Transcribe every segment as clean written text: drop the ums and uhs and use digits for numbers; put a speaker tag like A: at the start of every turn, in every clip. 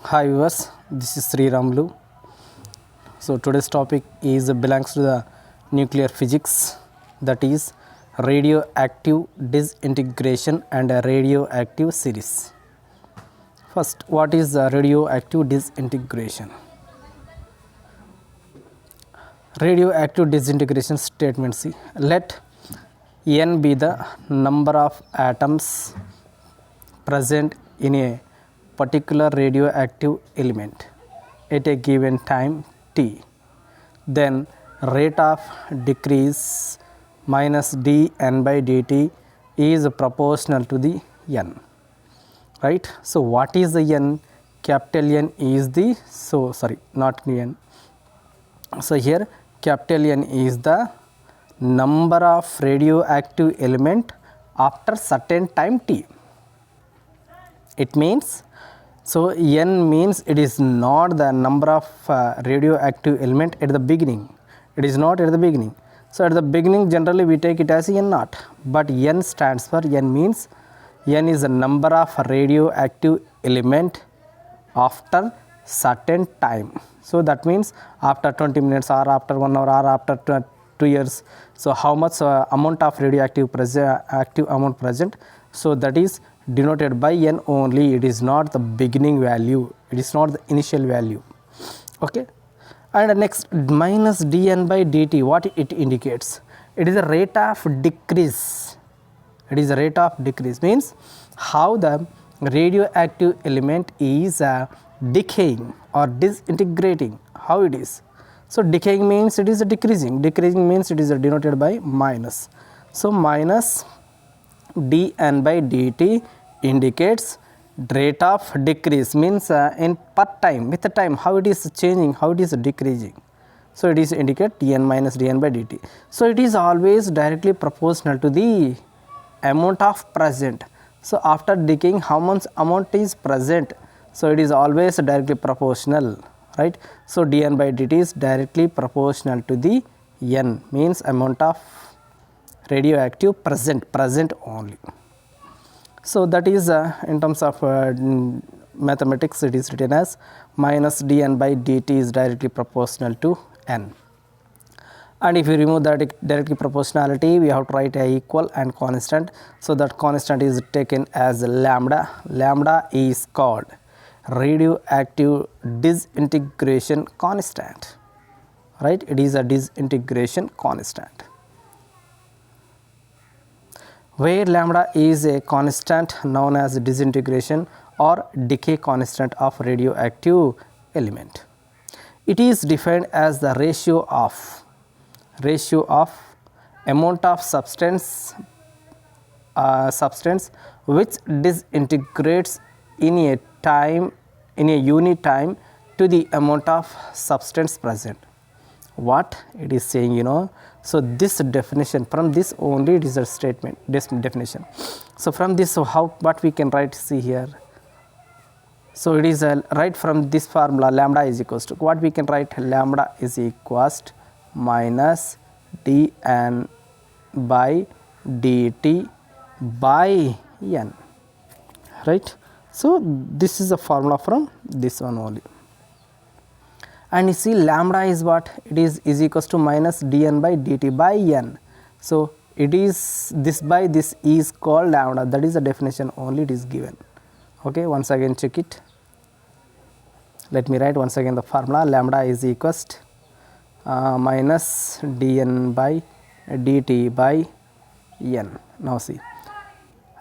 A: Hi viewers, this is Sri Ramlu. So today's topic is belongs to the nuclear physics, that is radioactive disintegration and a radioactive series. First, what is radioactive disintegration? Radioactive disintegration statement C. Let n be the number of atoms present in a particular radioactive element at a given time t. Then rate of decrease minus dn by dt is proportional to the n. Right? So what is the n? Capital N is the, so sorry, not n. So here capital N is the number of radioactive element after certain time t. It means, so n means it is not the number of radioactive element at the beginning. It is not at the beginning. So at the beginning generally we take it as n naught, but n stands for, n means, n is the number of radioactive element after certain time. So that means after 20 minutes or after 1 hour or after 2 years. So how much amount of radioactive active amount present? So that is denoted by n only. It is not the beginning value. It is not the initial value. Okay. And next, minus dn by dt, what it indicates? It is a rate of decrease. It is a rate of decrease, means how the radioactive element is decaying or disintegrating, how it is. So decaying means it is decreasing. Decreasing means it is denoted by minus. So minus dn by dt indicates rate of decrease, means in per time, with the time, how it is changing, how it is decreasing. So it is indicate dn minus dn by dt. So it is always directly proportional to the amount of present. So after decaying, how much amount is present? So it is always directly proportional, right? So dn by dt is directly proportional to the n, means amount of radioactive present only. So that is in terms of mathematics, it is written as minus dn by dt is directly proportional to n. And if you remove that directly proportionality, we have to write a equal and constant. So that constant is taken as lambda. Lambda is called radioactive disintegration constant, right? It is a disintegration constant, where lambda is a constant known as disintegration or decay constant of radioactive element. It is defined as the ratio of amount of substance which disintegrates in a unit time to the amount of substance present. What it is saying, you know. So this definition, from this only it is a statement, this definition. So from this, so how, what we can write, see here. So it is right from this formula, lambda is equals to, what we can write, lambda is equals to minus dn by dt by n, right? So this is the formula from this one only. And you see lambda is what? It is equals to minus dn by dt by n. So it is, this by this is called lambda. That is the definition only it is given. Okay, once again check it. Let me write once again the formula. Lambda is equals to minus dn by dt by n. Now see,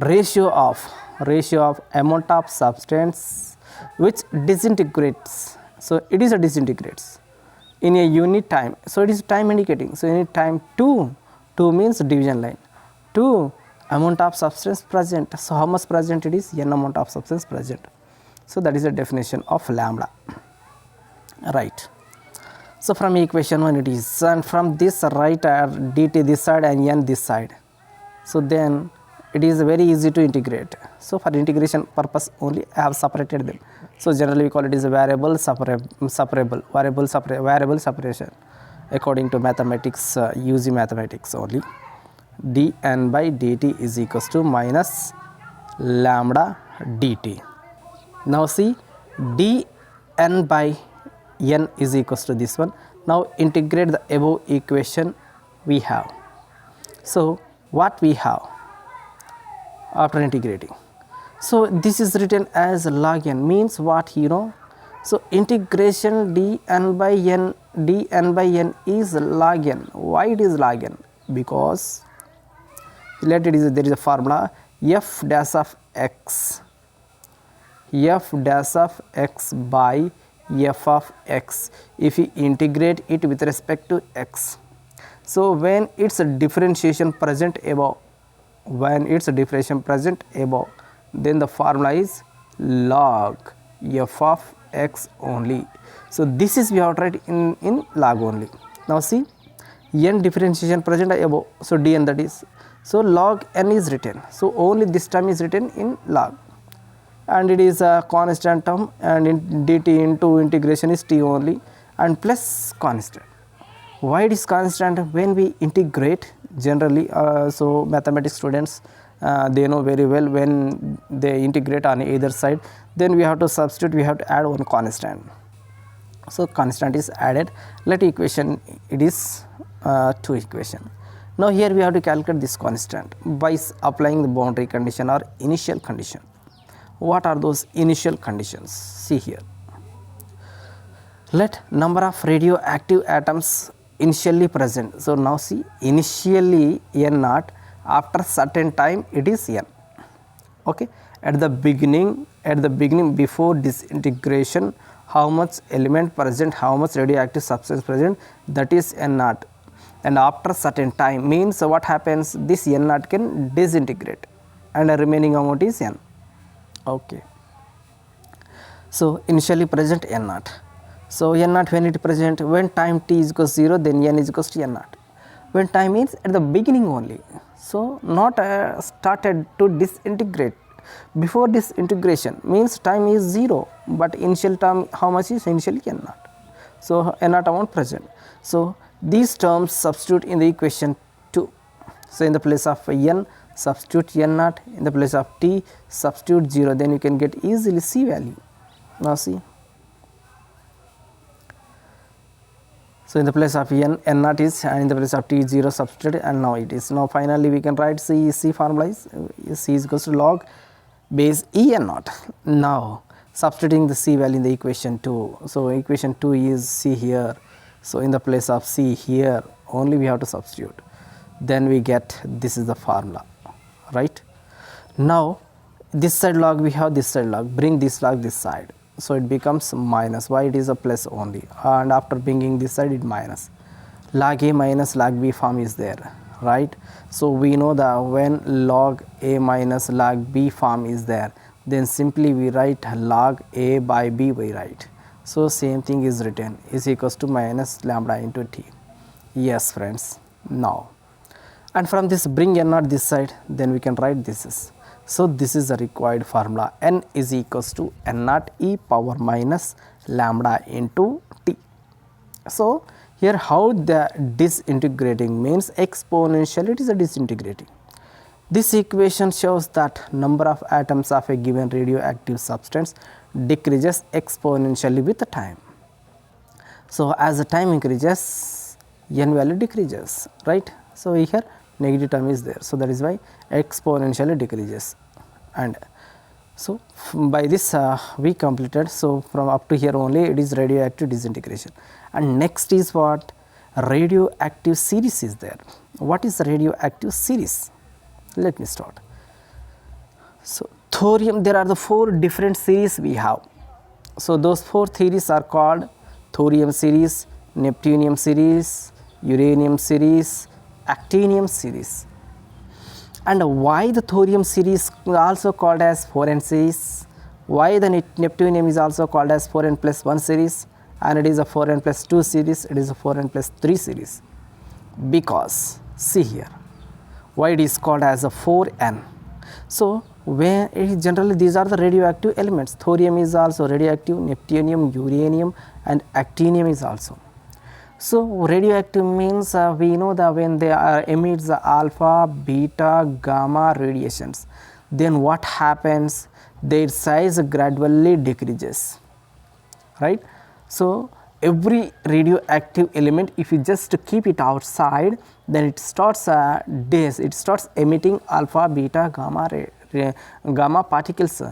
A: ratio of amount of substance which disintegrates. So it is a disintegrates in a unit time. So it is time indicating. So unit time 2 means division line. 2 amount of substance present. So how much present it is? N amount of substance present. So that is the definition of lambda, right? So from equation 1 it is, and from this write dt this side and n this side. So then it is very easy to integrate. So for integration purpose only I have separated them. So generally we call it is a variable separation according to mathematics, using mathematics only. dn by dt is equals to minus lambda dt. Now see, dn by n is equals to this one. Now integrate the above equation we have. So what we have after integrating? So this is written as log n, means what you know. So integration dn by n is log n. Why it is log n? Because there is a formula f dash of x by f of x if you integrate it with respect to x. So when its differentiation present above, then the formula is log f of x only. So this is we have to write in log only. Now see, n differentiation present above, so dn, that is, so log n is written, so only this term is written in log, and it is a constant term, and in dt into integration is t only, and plus constant. Why it is constant? When we integrate generally, so mathematics students, they know very well, when they integrate on either side, then we have to substitute, we have to add one constant. So constant is added. Let equation, it is 2 equation. Now here we have to calculate this constant by applying the boundary condition or initial condition. What are those initial conditions? See here. Let number of radioactive atoms initially present. So now see, initially n naught, after certain time it is n. Okay, at the beginning before disintegration, how much element present, how much radioactive substance present, that is n naught. And after certain time means what happens, this n naught can disintegrate and the remaining amount is n. Okay, so initially present n naught. So n naught when it present, when time t is equals 0, then n is equals to n naught. When time means at the beginning only, so not started to disintegrate. Before disintegration means time is 0, but initial term how much is initially n naught. So n naught amount present. So these terms substitute in the equation 2. So in the place of n, substitute n naught, in the place of t substitute 0, then you can get easily c value. Now see, so in the place of n naught is, and in the place of t 0 substitute, and now it is. Now finally we can write c formula is c is equals to log base e n naught. Now substituting the c value in the equation 2. So equation 2 is c here. So in the place of c here only we have to substitute. Then we get, this is the formula, right? Now this side log we have, this side log, bring this log this side. So it becomes minus. Why it is a plus only? And after bringing this side, it minus. Log a minus log b form is there, right? So we know that when log a minus log b form is there, then simply we write log a by b we write. So same thing is written, is equals to minus lambda into t. Yes friends, now, and from this bring n naught this side, then we can write this is. So this is the required formula, n is equals to n naught e power minus lambda into t. So here how the disintegrating means exponential, it is a disintegrating. This equation shows that number of atoms of a given radioactive substance decreases exponentially with the time. So as the time increases, n value decreases, right? So here negative term is there, so that is why exponentially decreases. And so by this we completed. So from up to here only it is radioactive disintegration. And next is what? Radioactive series is there. What is the radioactive series? Let me start. So thorium, there are the 4 different series we have. So those 4 theories are called thorium series, neptunium series, uranium series, actinium series. And why the thorium series also called as 4n series? Why the neptunium is also called as 4n plus 1 series, and it is a 4n plus 2 series, it is a 4n plus 3 series? Because see here, why it is called as a 4n. So where generally these are the radioactive elements. Thorium is also radioactive, neptunium, uranium, and actinium is also. So radioactive means we know that when they emits the alpha, beta, gamma radiations, then what happens? Their size gradually decreases. right? So every radioactive element, if you just keep it outside, then it starts it starts emitting alpha, beta, gamma particles.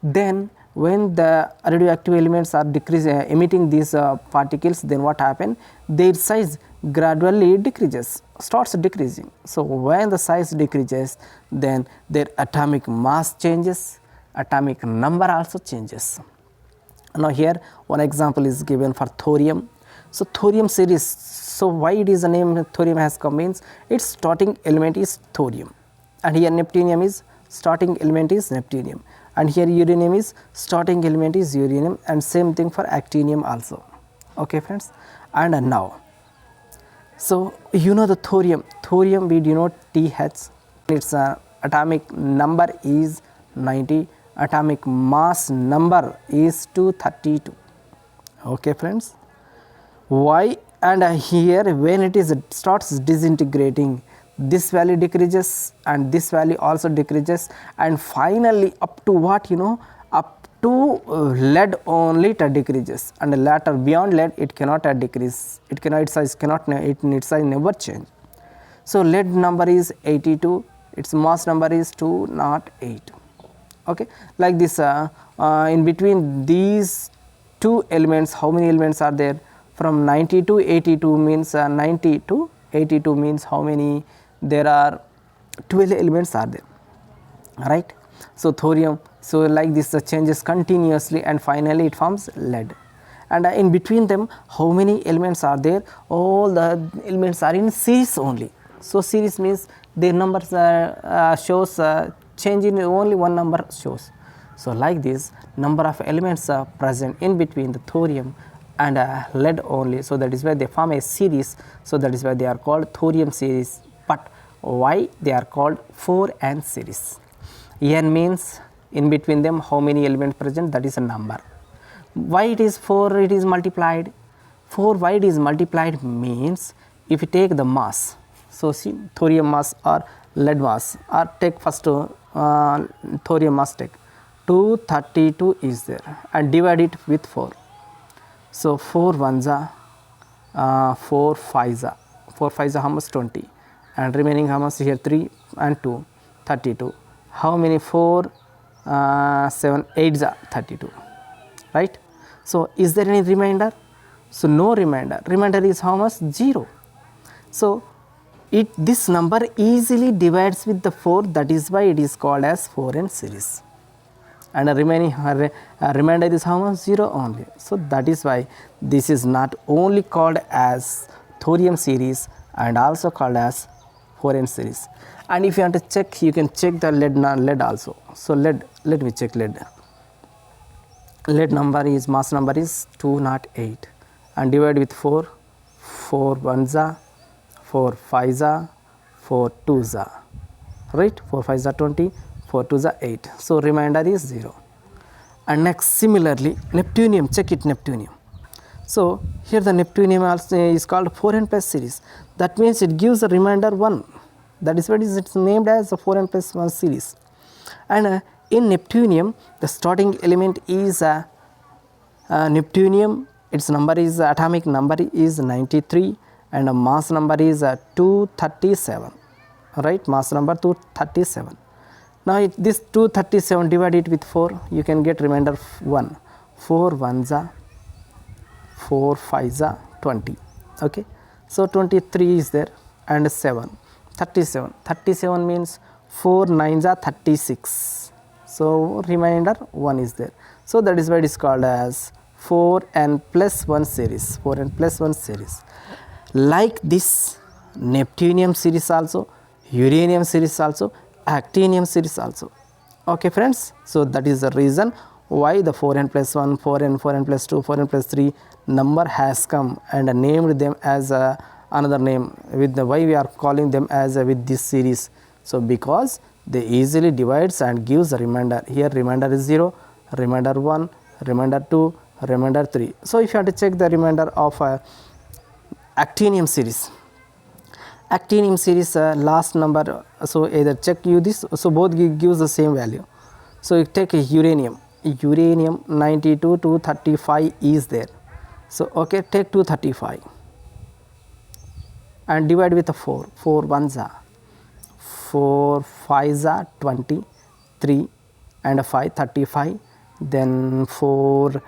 A: Then when the radioactive elements are emitting these particles, then what happen? Their size gradually decreases, starts decreasing. So when the size decreases, then their atomic mass changes, atomic number also changes. Now here one example is given for thorium. So thorium series, so why it is the name thorium has come means its starting element is thorium, and here neptunium is starting element is neptunium, and here uranium is starting element is uranium, and same thing for actinium also. Okay friends, and now, so you know the thorium we denote TH, its atomic number is 90, atomic mass number is 232. Okay friends, why? And here when it is starts disintegrating, this value decreases and this value also decreases, and finally up to what, you know, up to lead only it decreases, and later beyond lead it cannot decrease, it cannot, its size cannot, its size never change. So lead number is 82, its mass number is 208. Okay, like this in between these two elements, how many elements are there? From 90 to 82 means 90 to 82 means how many? There are 12 elements are there, right? So thorium, so like this changes continuously and finally it forms lead. And in between them, how many elements are there? All the elements are in series only. So series means their numbers shows change in only one number shows. So like this, number of elements are present in between the thorium and lead only. So that is why they form a series. So that is why they are called thorium series. But why they are called 4n series? N means in between them how many elements present, that is a number. Why it is 4, it is multiplied? 4, why it is multiplied means if you take the mass, so see thorium mass or lead mass, or take first thorium mass, take 232 is there, and divide it with 4. So 4 ones are 4 5s are 4 5s are how much? 20, and remaining how much here? 3 and 2 32. How many? 4 7 8s are 32, right? So is there any remainder? So no remainder. Remainder is how much? 0. So this number easily divides with the 4, that is why it is called as 4n series. And the remaining remainder is how much? 0 only. So that is why this is not only called as thorium series and also called as 4n series. And if you want to check, you can check the lead also. So lead, let me check lead. Lead number is, mass number is 208, and divide with 4. 4 ones are 4 5s are 4 2s are, right? 4 5s are 20, 4 2s are 8. So remainder is 0. And next, similarly neptunium, check it, neptunium. So here the neptunium also is called 4n plus series. That means it gives a remainder 1. That is what it's named as a 4n plus 1 series. And in neptunium, the starting element is neptunium. Its number is, atomic number is 93, and mass number is 237, right? Mass number 237. Now this 237 divided with 4, you can get remainder 1. 4 ones are 4 5s are 20. Okay, so 23 is there, and 7 37. 37 means 4 9s are 36. So remainder 1 is there. So that is why it is called as 4n plus 1 series. 4n plus 1 series. Like this, neptunium series also, uranium series also, actinium series also. Okay friends, so that is the reason why the 4n plus 1, 4n plus 2, 4n plus 3 number has come, and named them as another name, with the why we are calling them as with this series. So because they easily divides and gives a remainder. Here remainder is 0, remainder 1, remainder 2, remainder 3. So if you have to check the remainder of actinium series, actinium series last number, so either check you this, so both gives the same value. So you take a uranium, uranium 92 to 35 is there. So okay, take 235 and divide with 4. 4 ones are 4 5s are 20, 3 and 5 35, then 4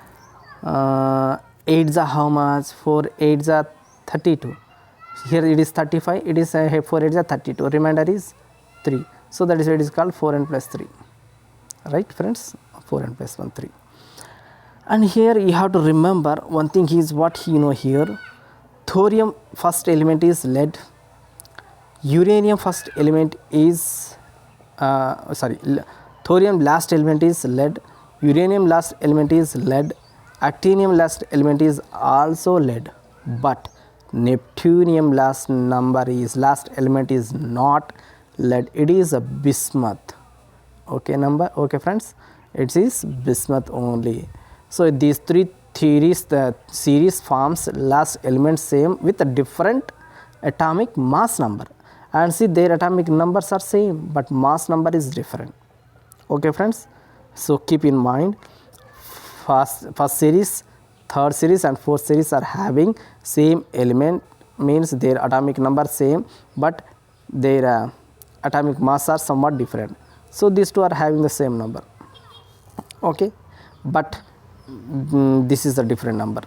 A: 8s are how much? 4 8s are 32. Here it is 35, it is 4 8s are 32, remainder is 3. So that is why it is called 4n plus 3, right friends? 4n plus 1 3. And here you have to remember one thing is what you know here. Thorium first element is lead, uranium first element is thorium last element is lead, uranium last element is lead, actinium last element is also lead, but neptunium last element is not lead, it is a bismuth. Okay okay friends, it is bismuth only. So these three theories, the series forms last element same with a different atomic mass number, and see their atomic numbers are same but mass number is different. Okay friends, so keep in mind, first series, third series and fourth series are having same element, means their atomic number same but their atomic mass are somewhat different. So these two are having the same number, okay, but this is a different number.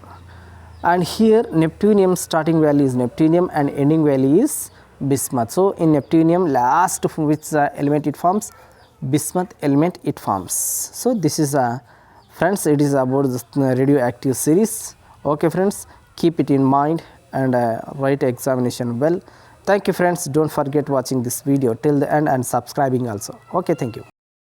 A: And here neptunium starting value is neptunium and ending value is bismuth. So in neptunium last which element it forms, bismuth element it forms. So this is friends, it is about the radioactive series. Okay friends, keep it in mind and write examination well. Thank you friends, don't forget watching this video till the end and subscribing also. Okay, thank you.